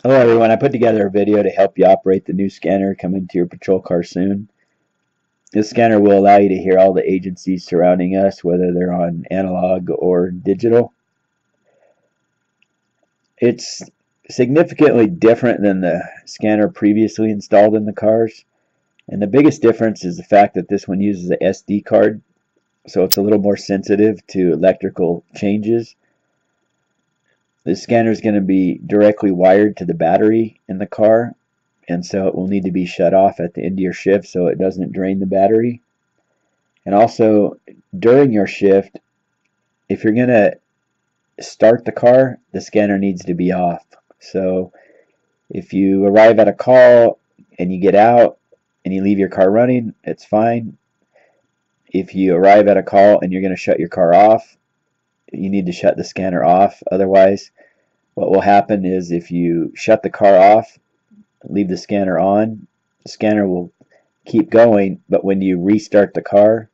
Hello everyone, I put together a video to help you operate the new scanner coming to your patrol car soon. This scanner will allow you to hear all the agencies surrounding us, whether they're on analog or digital. It's significantly different than the scanner previously installed in the cars. And the biggest difference is the fact that this one uses a SD card, so it's a little more sensitive to electrical changes. The scanner is going to be directly wired to the battery in the car, and so it will need to be shut off at the end of your shift so it doesn't drain the battery. And also, during your shift, if you're going to start the car, the scanner needs to be off. So if you arrive at a call and you get out and you leave your car running, it's fine. If you arrive at a call and you're going to shut your car off, you need to shut the scanner off. Otherwise, what will happen is if you shut the car off, leave the scanner on, the scanner will keep going, but when you restart the car,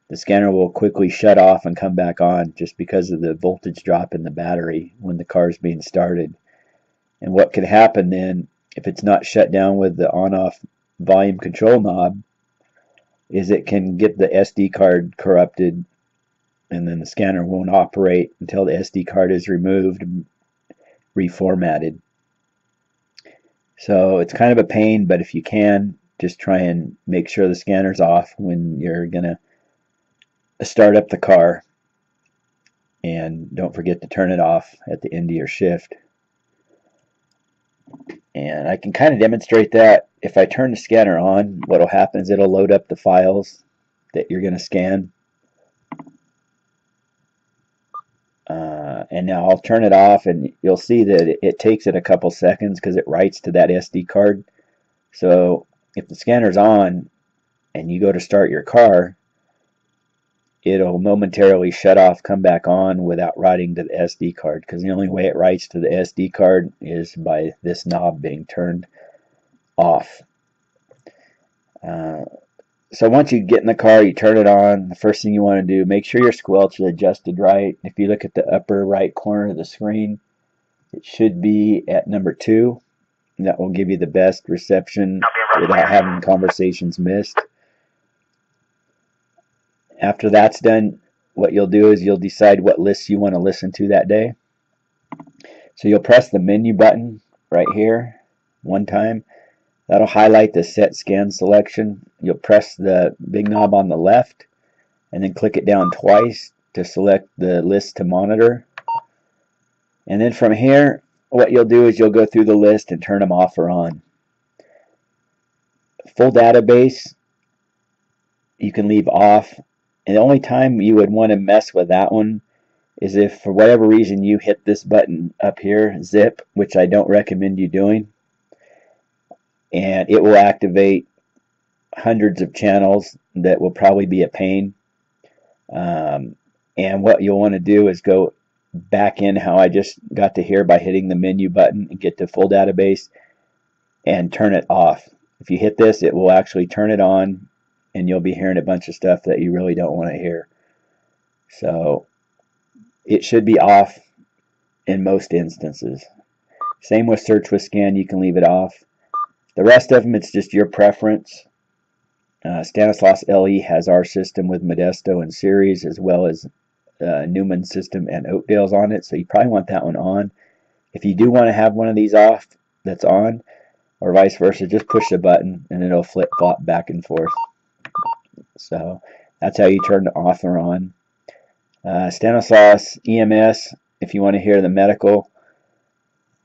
the scanner will quickly shut off and come back on just because of the voltage drop in the battery when the car is being started. And what could happen then, if it's not shut down with the on-off volume control knob, is it can get the SD card corrupted, and then the scanner won't operate until the SD card is removed and reformatted. So it's kind of a pain, but if you can, just try and make sure the scanner's off when you're gonna start up the car, and don't forget to turn it off at the end of your shift. And I can kind of demonstrate that. If I turn the scanner on, what will happen is it'll load up the files that you're going to scan. And now I'll turn it off, and you'll see that it takes it a couple seconds because it writes to that SD card. So if the scanner's on and you go to start your car, it'll momentarily shut off, come back on without writing to the SD card, because the only way it writes to the SD card is by this knob being turned off. So once you get in the car, you turn it on. The first thing you want to do, make sure your squelch is adjusted right. If you look at the upper right corner of the screen, it should be at number 2. And that will give you the best reception without having conversations missed. After that's done, what you'll do is you'll decide what lists you want to listen to that day. So you'll press the menu button right here one time. That'll highlight the set scan selection. You'll press the big knob on the left and then click it down twice to select the list to monitor. And then from here, what you'll do is you'll go through the list and turn them off or on. Full database, you can leave off. And the only time you would want to mess with that one is if for whatever reason you hit this button up here, zip, which I don't recommend you doing. And it will activate hundreds of channels that will probably be a pain. And what you'll want to do is go back in how I just got to here by hitting the menu button and get to full database and turn it off. If you hit this, it will actually turn it on, and you'll be hearing a bunch of stuff that you really don't want to hear. So it should be off in most instances. Same with search with scan, you can leave it off. The rest of them, it's just your preference. Stanislaus LE has our system with Modesto and Series, as well as Newman's system and Oakdale's on it, so you probably want that one on. If you do want to have one of these off that's on, or vice versa, just push the button and it'll flip-flop back and forth. So that's how you turn it off or on. Stanislaus EMS, if you want to hear the medical,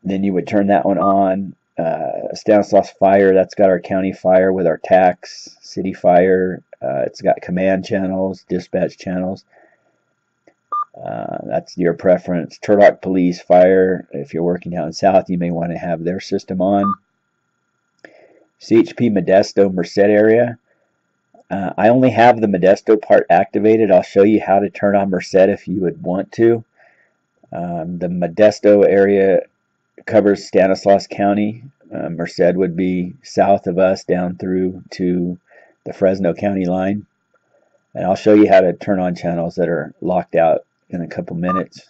then you would turn that one on. Stanislaus Fire, that's got our county fire with our tax, city fire. It's got command channels, dispatch channels. That's your preference. Turlock Police Fire, if you're working down south, you may want to have their system on. CHP Modesto Merced area. I only have the Modesto part activated. I'll show you how to turn on Merced if you would want to. The Modesto area covers Stanislaus County. Merced would be south of us down through to the Fresno County line. And I'll show you how to turn on channels that are locked out in a couple minutes.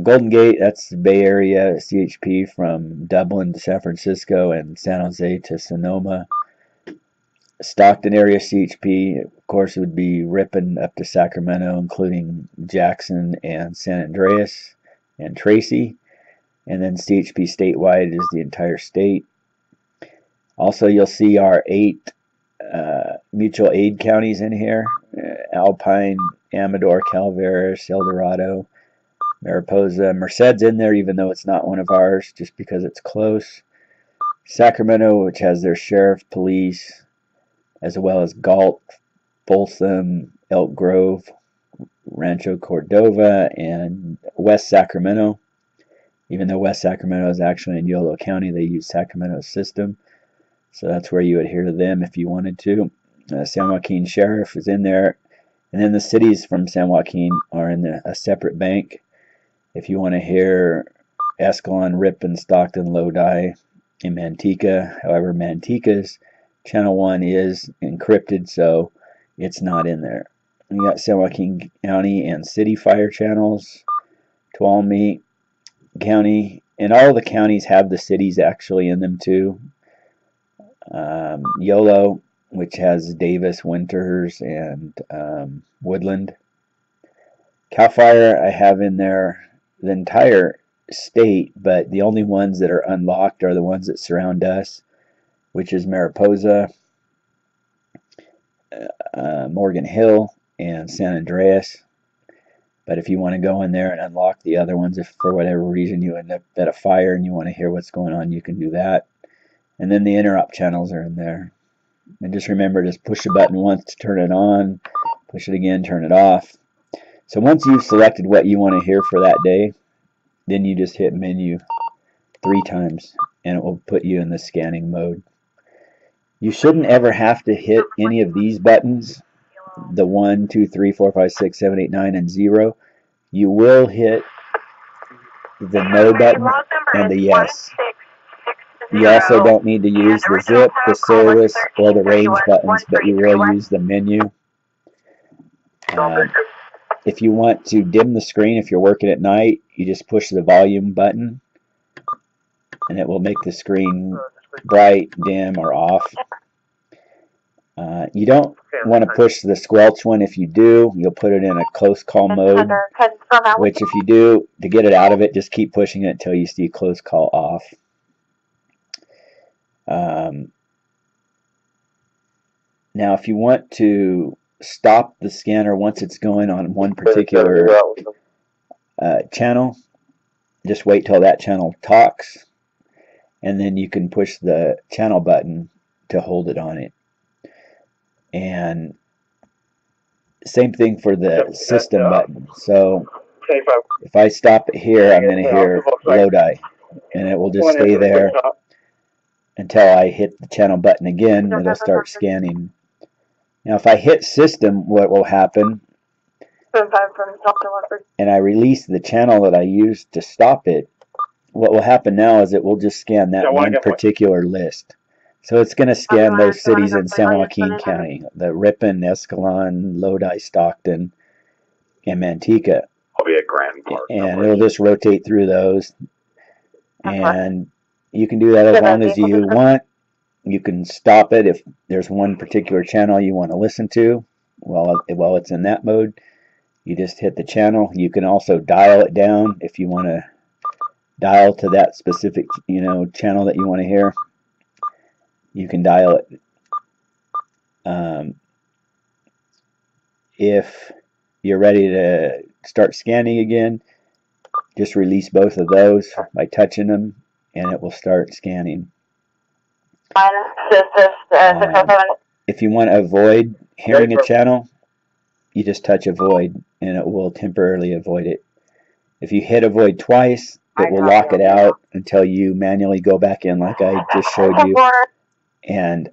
Golden Gate, that's the Bay Area CHP from Dublin to San Francisco and San Jose to Sonoma. Stockton area CHP, of course, would be Ripon up to Sacramento, including Jackson and San Andreas and Tracy. And then CHP statewide is the entire state. Also, you'll see our 8 mutual aid counties in here: Alpine, Amador, Calaveras, El Dorado, Mariposa. Merced's in there even though it's not one of ours, just because it's close. Sacramento, which has their sheriff, police, as well as Galt, Folsom, Elk Grove, Rancho Cordova, and West Sacramento. Even though West Sacramento is actually in Yolo County, they use Sacramento's system. So that's where you adhere to them if you wanted to. San Joaquin Sheriff is in there. And then the cities from San Joaquin are in a separate bank. If you want to hear Escalon, Ripon, Stockton, Lodi, and Manteca. However, Manteca's Channel 1 is encrypted, so it's not in there. You got San Joaquin County and City Fire channels, Tuolumne County, and all the counties have the cities actually in them too. Yolo, which has Davis, Winters, and Woodland. CAL FIRE, I have in there the entire state, but the only ones that are unlocked are the ones that surround us, which is Mariposa, Morgan Hill, and San Andreas. But if you want to go in there and unlock the other ones, if for whatever reason you end up at a fire and you want to hear what's going on, you can do that. And then the interrupt channels are in there. And just remember, just push the button once to turn it on, push it again, turn it off. So once you've selected what you want to hear for that day, then you just hit menu 3 times and it will put you in the scanning mode. You shouldn't ever have to hit any of these buttons, the 1, 2, 3, 4, 5, 6, 7, 8, 9, and 0. You will hit the no button and the yes. You also don't need to use the zip, the service, or the range buttons, but you will use the menu. If you want to dim the screen, if you're working at night, you just push the volume button and it will make the screen bright, dim, or off. You don't want to push the squelch one. If you do, you'll put it in a close call mode, which if you do, to get it out of it, just keep pushing it until you see close call off. Now, if you want to stop the scanner once it's going on one particular channel, just wait till that channel talks, and then you can push the channel button to hold it on it. And same thing for the system button. So if I stop it here, I'm going to hear Lodi, and it will just stay there until I hit the channel button again. It'll start scanning. Now if I hit system, what will happen, and I release the channel that I used to stop it, what will happen now is it will just scan that one particular list. So it's going to scan those cities in San Joaquin County, the Ripon, Escalon, Lodi, Stockton, and Manteca. I'll be at Grand Park. And it'll just rotate through those. And you can do that as long as you want. You can stop it if there's one particular channel you want to listen to while it's in that mode. You just hit the channel. You can also dial it down if you want to dial to that specific channel that you want to hear. You can dial it. If you're ready to start scanning again, just release both of those by touching them and it will start scanning. If you want to avoid hearing a channel, you just touch avoid and it will temporarily avoid it. If you hit avoid twice, it will lock it out until you manually go back in like I just showed you and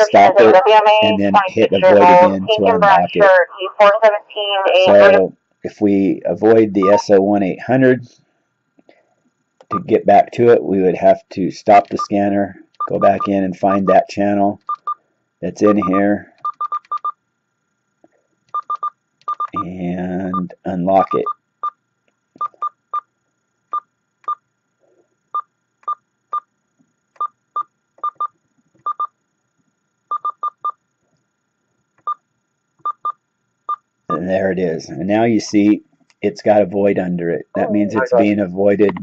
stop it and then hit avoid again to unlock it. So if we avoid the SO1800, to get back to it, we would have to stop the scanner, go back in and find that channel that's in here, and unlock it. There it is. And now you see it's got a void under it. That means it's being avoided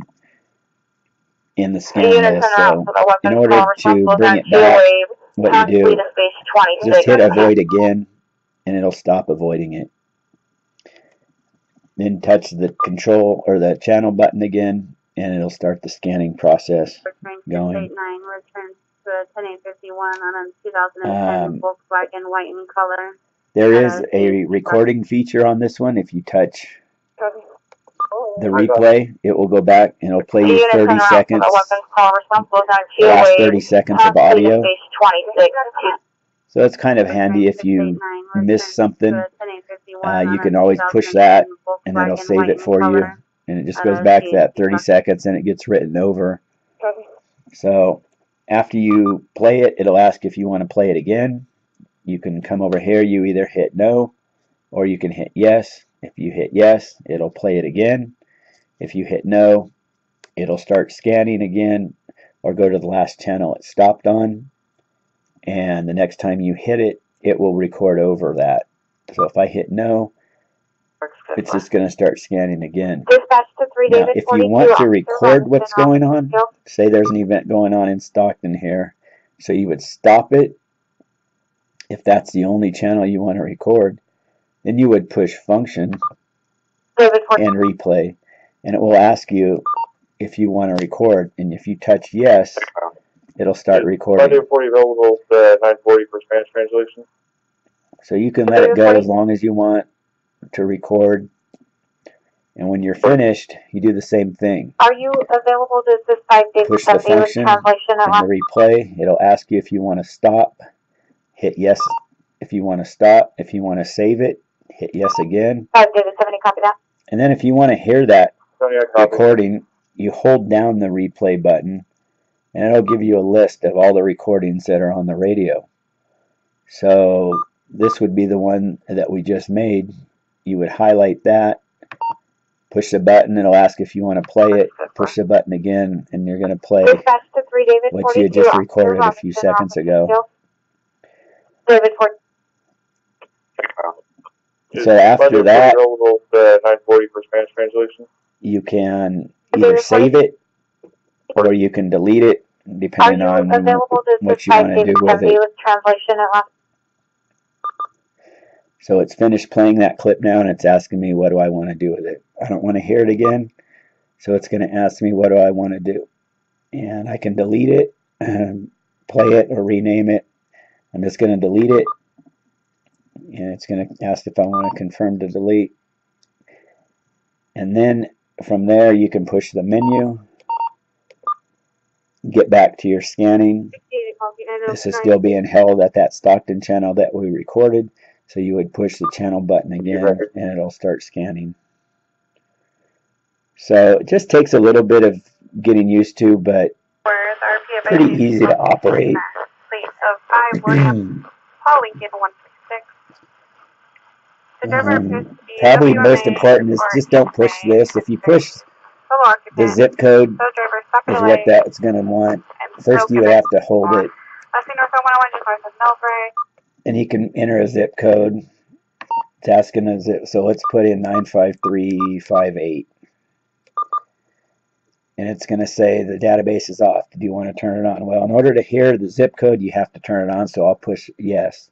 in the scan list. So in order to bring it back, what you do, just hit avoid again, and it'll stop avoiding it. Then touch the control or the channel button again, and it'll start the scanning process going. There is a recording feature on this one. If you touch the replay, it will go back and it'll play you 30 seconds, the last 30 seconds of audio. So it's kind of handy if you miss something. You can always push that and it'll save it for you. And it just goes back to that 30 seconds and it gets written over. So after you play it, it'll ask if you want to play it again. You can come over here, you either hit no or you can hit yes. If you hit yes, it'll play it again. If you hit no, it'll start scanning again or go to the last channel it stopped on. And the next time you hit it, it will record over that. So if I hit no, it's just going to start scanning again. Now, if you want to record what's going on, say there's an event going on in Stockton here, so you would stop it. If that's the only channel you want to record, then you would push function and replay, and it will ask you if you want to record, and if you touch yes, it'll start recording. 940 available to 940 for Spanish translation. So you can let it go as long as you want to record, and when you're finished, you do the same thing. Are you available to this 5 days push the function and the replay. It'll ask you if you want to stop. Hit yes if you want to stop. If you want to save it, hit yes again. 5 David 70, copy that. And then if you want to hear that recording, you hold down the replay button and it'll give you a list of all the recordings that are on the radio. So this would be the one that we just made. You would highlight that, push the button, it'll ask if you want to play it, push the button again, and you're going to play what you just recorded a few seconds ago. So after that, you can either save it or you can delete it, depending on what you want to do with it. So it's finished playing that clip now, and it's asking me what do I want to do with it. I don't want to hear it again, so it's going to ask me what do I want to do. And I can delete it, play it, or rename it. I'm just going to delete it, and it's going to ask if I want to confirm to delete. And then from there you can push the menu, get back to your scanning. This is still being held at that Stockton channel that we recorded, so you would push the channel button again and it'll start scanning. So it just takes a little bit of getting used to, but pretty easy to operate. Probably most important is just don't push this. If you push the zip code is what that's going to want. First you would have to hold it. And you can enter a zip code. It's asking a zip, so let's put in 95358. And it's going to say the database is off. Do you want to turn it on? Well, in order to hear the zip code, you have to turn it on, so I'll push yes.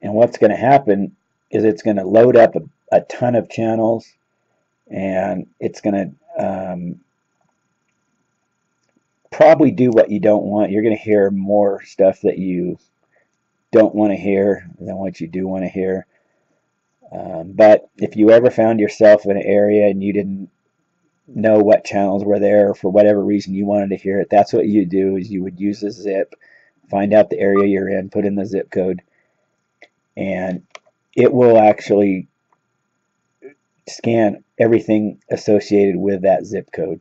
And what's going to happen is it's going to load up a ton of channels, and it's going to probably do what you don't want. You're going to hear more stuff that you don't want to hear than what you do want to hear. But if you ever found yourself in an area and you didn't know what channels were there, or for whatever reason you wanted to hear it, that's what you do, is you would use a zip, find out the area you're in, put in the zip code, and it will actually scan everything associated with that zip code.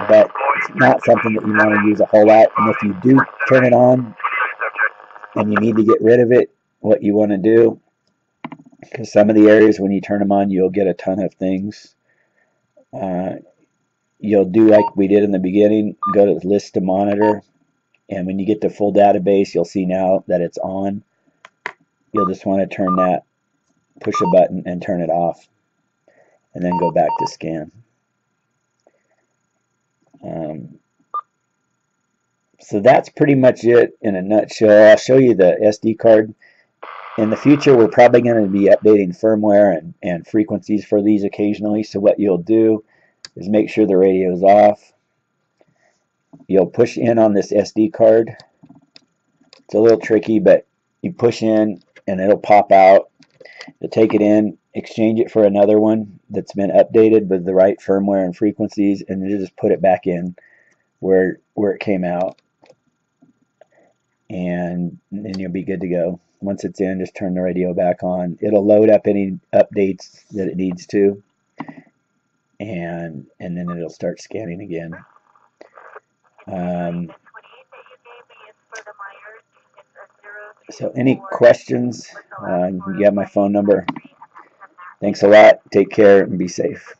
But it's not something that you want to use a whole lot, and if you do turn it on and you need to get rid of it, what you want to do, because some of the areas when you turn them on you'll get a ton of things. You'll do like we did in the beginning, go to list to monitor, and when you get the full database you'll see now that it's on. you'll just want to turn that, push a button and turn it off, and then go back to scan. So that's pretty much it in a nutshell. I'll show you the SD card. In the future, we're probably going to be updating firmware and frequencies for these occasionally. So what you'll do is make sure the radio is off. You'll push in on this SD card. It's a little tricky, but you push in and it'll pop out. You'll take it in, exchange it for another one that's been updated with the right firmware and frequencies, and you just put it back in where it came out, and then you'll be good to go. Once it's in, just turn the radio back on. It'll load up any updates that it needs to, and then it'll start scanning again. So any questions? You have my phone number. Thanks a lot. Take care and be safe.